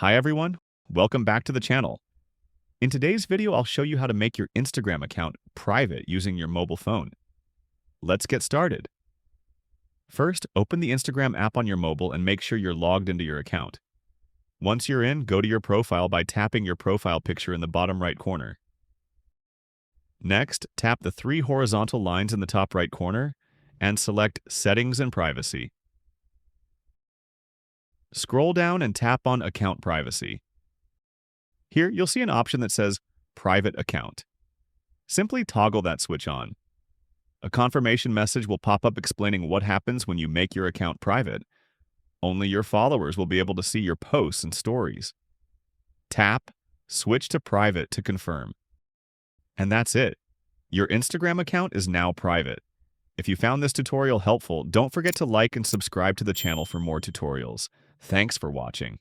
Hi everyone, welcome back to the channel. In today's video, I'll show you how to make your Instagram account private using your mobile phone. Let's get started. First, open the Instagram app on your mobile and make sure you're logged into your account. Once you're in, go to your profile by tapping your profile picture in the bottom right corner. Next, tap the three horizontal lines in the top right corner and select Settings and Privacy. Scroll down and tap on Account Privacy. Here, you'll see an option that says Private Account. Simply toggle that switch on. A confirmation message will pop up explaining what happens when you make your account private. Only your followers will be able to see your posts and stories. Tap Switch to Private to confirm. And that's it. Your Instagram account is now private. If you found this tutorial helpful, don't forget to like and subscribe to the channel for more tutorials. Thanks for watching.